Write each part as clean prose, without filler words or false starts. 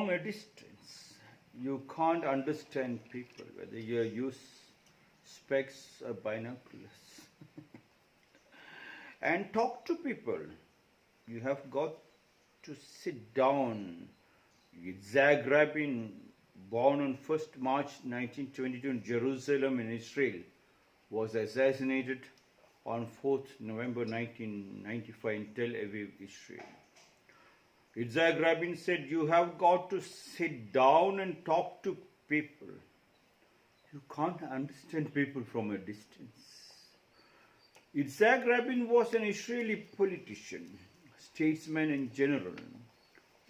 from a distance. You can't understand people, whether you use specs or binoculars. And talk to people. You have got to sit down. Yitzhak Rabin, born on 1st March 1922 in Jerusalem in Israel, was assassinated on 4th November 1995 in Tel Aviv, Israel. Yitzhak Rabin said, you have got to sit down and talk to people. You can't understand people from a distance. Yitzhak Rabin was an Israeli politician, statesman in general.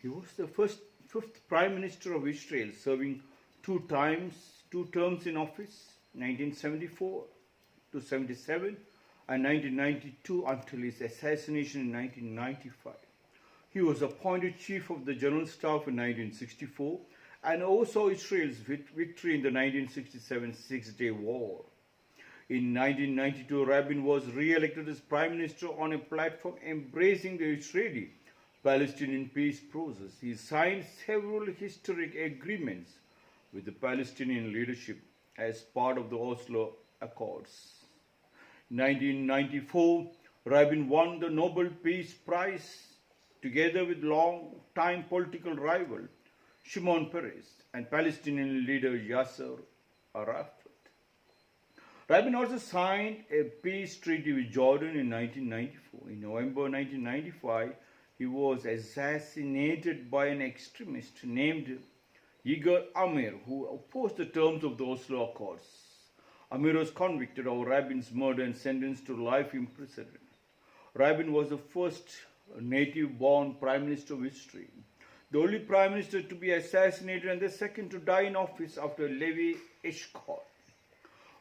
He was the fifth Prime Minister of Israel, serving two terms in office, 1974 to 77 and 1992 until his assassination in 1995. He was appointed Chief of the General Staff in 1964 and oversaw Israel's victory in the 1967 Six-Day War. In 1992, Rabin was re-elected as Prime Minister on a platform embracing the Israeli-Palestinian peace process. He signed several historic agreements with the Palestinian leadership as part of the Oslo Accords. In 1994, Rabin won the Nobel Peace Prize together with long-time political rival Shimon Peres and Palestinian leader Yasser Arafat. Rabin also signed a peace treaty with Jordan in 1994. In November 1995, he was assassinated by an extremist named Yigal Amir, who opposed the terms of the Oslo Accords. Amir was convicted of Rabin's murder and sentenced to life imprisonment. Rabin was the first native-born Prime Minister of Israel, the only Prime Minister to be assassinated and the second to die in office after Levi Eshkol.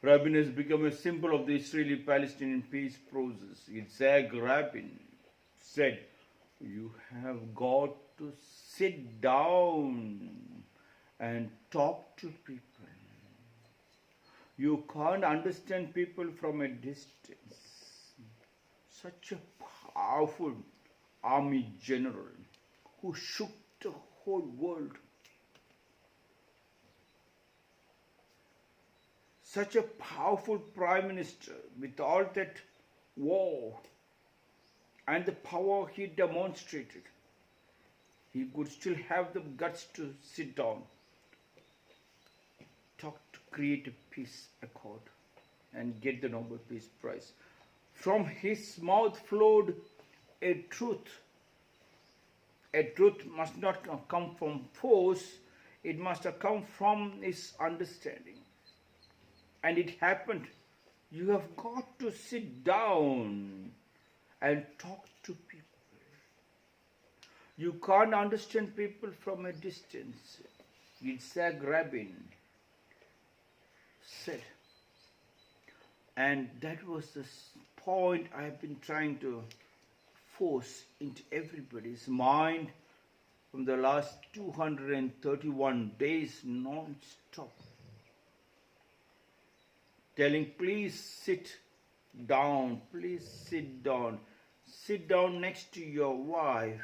Rabin has become a symbol of the Israeli-Palestinian peace process. Yitzhak Rabin said, you have got to sit down and talk to people. You can't understand people from a distance. Such a powerful army general who shook the whole world. Such a powerful Prime Minister with all that war and the power he demonstrated. He could still have the guts to sit down, talk to create a peace accord and get the Nobel Peace Prize. From his mouth flowed a truth. A truth must not come from force, it must have come from his understanding. And it happened. You have got to sit down and talk to people. You can't understand people from a distance. Yitzhak Rabin said. And that was the point I have been trying to force into everybody's mind from the last 231 days non-stop. Telling, please sit down, please sit down. Sit down next to your wife.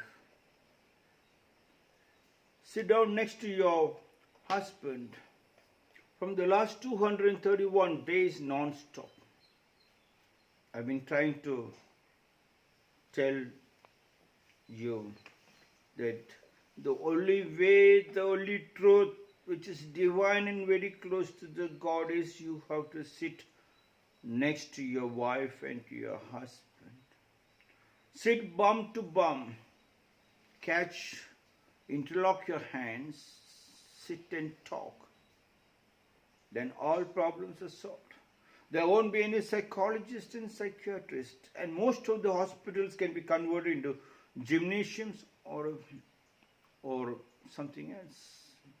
Sit down next to your husband. From the last 231 days non-stop, I've been trying to tell you that the only way, the only truth which is divine and very close to the God is you have to sit next to your wife and to your husband. Sit bum to bum, interlock your hands, sit and talk. Then all problems are solved. There won't be any psychologist and psychiatrist, and most of the hospitals can be converted into gymnasiums or something else.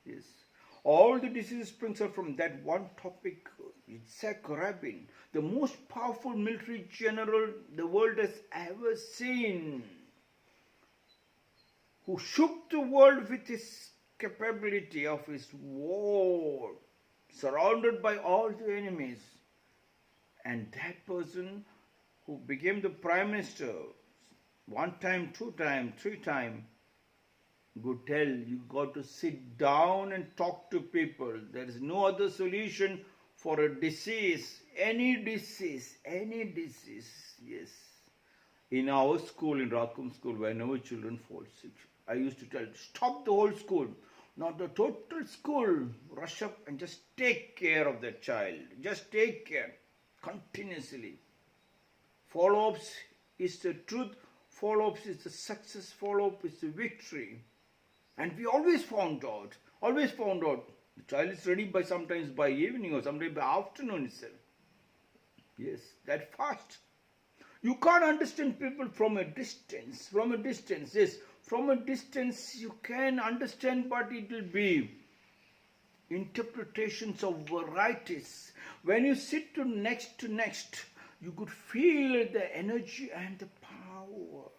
Yes. All the diseases springs up from that one topic. Yitzhak Rabin, the most powerful military general the world has ever seen, who shook the world with his capability of his war, surrounded by all the enemies. And that person who became the Prime Minister 1 time, 2 time, 3 time, Go tell, you got to sit down and talk to people. There is no other solution for a disease, any disease, yes. In our school, in Rakum school, whenever children fall sick, I used to tell, stop the whole school. Not the total school, rush up and just take care of the child. Just take care, continuously. Follow-ups is the truth, follow-ups is the success, follow-up is the victory. And we always found out, the child is ready sometimes by evening or sometimes by afternoon itself. Yes, that fast. You can't understand people from a distance, yes. From a distance you can understand, but it will be interpretations of varieties. When you sit next to next, you could feel the energy and the power.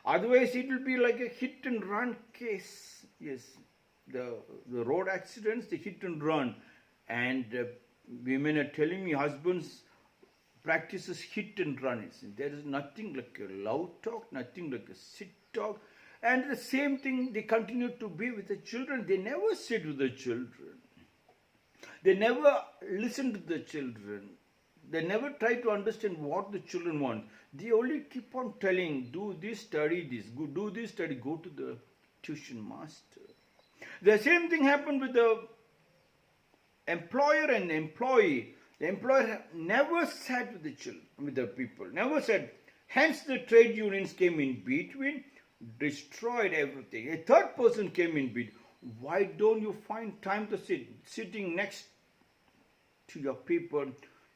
Otherwise it will be like a hit and run case. Yes, the road accidents, the hit and run. And women are telling me, husbands practices hit and run. There is nothing like a loud talk, nothing like a sit talk. And the same thing, they continue to be with the children. They never sit with the children. They never listen to the children. They never try to understand what the children want. They only keep on telling, do this, study this, do this, study, go to the tuition master. The same thing happened with the employer and the employee. The employer never sat with the children, with the people, never said. Hence the trade unions came in between, destroyed everything. A third person came in between. Why don't you find time to sit? Sitting next to your people,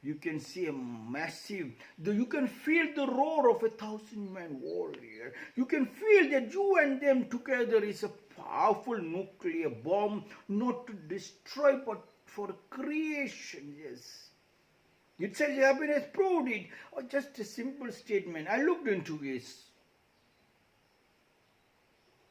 you can see a massive, you can feel the roar of 1,000-man warrior. You can feel that you and them together is a powerful nuclear bomb, not to destroy, but for creation, yes. Yitzhak Rabin has proved it. Or just a simple statement. I looked into his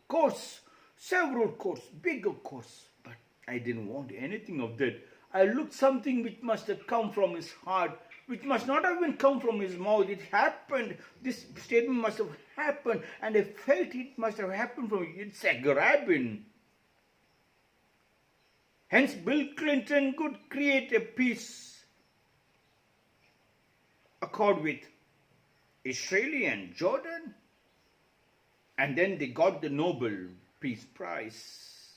course, several courses, bigger course, but I didn't want anything of that. I looked something which must have come from his heart, which must not have even come from his mouth. It happened. This statement must have happened, and I felt it must have happened from Yitzhak Rabin. Hence, Bill Clinton could create a peace accord with Israel and Jordan, and then they got the Nobel Peace Prize.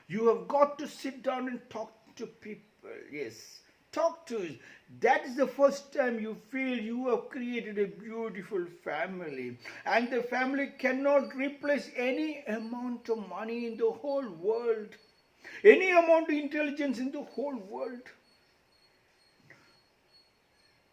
You have got to sit down and talk to people, yes. Talk to. That is the first time you feel you have created a beautiful family. And the family cannot replace any amount of money in the whole world. Any amount of intelligence in the whole world.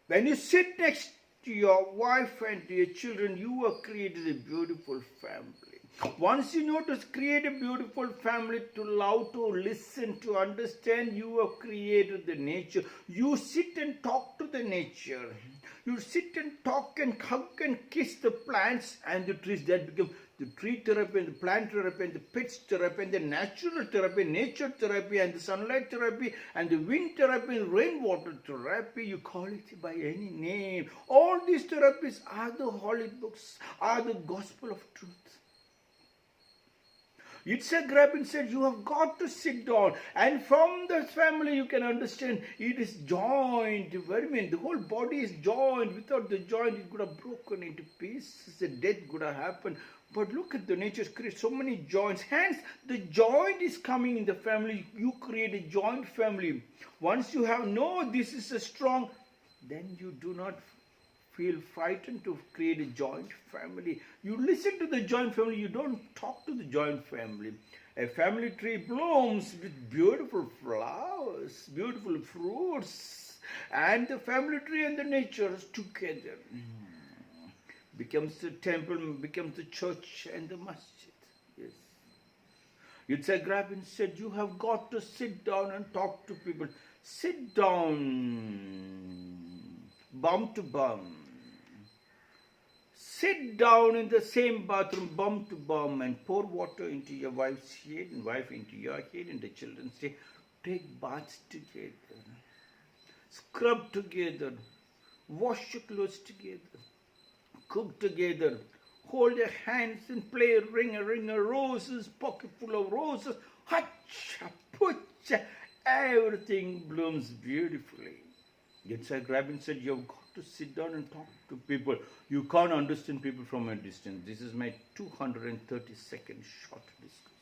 When you sit next to your wife and to your children, you have created a beautiful family. Once you know to create a beautiful family, to love, to listen, to understand, you have created the nature. You sit and talk to the nature. You sit and talk and hug and kiss the plants and the trees. That become the tree therapy and the plant therapy and the pets therapy and the natural therapy, nature therapy and the sunlight therapy and the wind therapy and rainwater therapy. You call it by any name. All these therapies are the holy books, are the gospel of truth. Yitzhak Rabin said, you have got to sit down, and from the family you can understand it is joined. The whole body is joined. Without the joint, it could have broken into pieces. The death could have happened. But look at the nature's created so many joints. Hence, the joint is coming in the family. You create a joint family. Once you have, no, this is a strong, then you do not feel frightened to create a joint family. You listen to the joint family. You don't talk to the joint family. A family tree blooms with beautiful flowers, beautiful fruits, and the family tree and the nature is together. Becomes the temple, becomes the church and the masjid. Yes. Yitzhak Rabin said, you have got to sit down and talk to people. Sit down, bum to bum. Sit down in the same bathroom, bum to bum, and pour water into your wife's head and wife into your head and the children. Say, take baths together. Scrub together. Wash your clothes together. Cook together. hold their hands and play ring a roses, pocket full of roses. Hacha, pucha, everything blooms beautifully. Yitzhak Rabin said, you've got to sit down and talk to people. You can't understand people from a distance. This is my 232nd short discussion.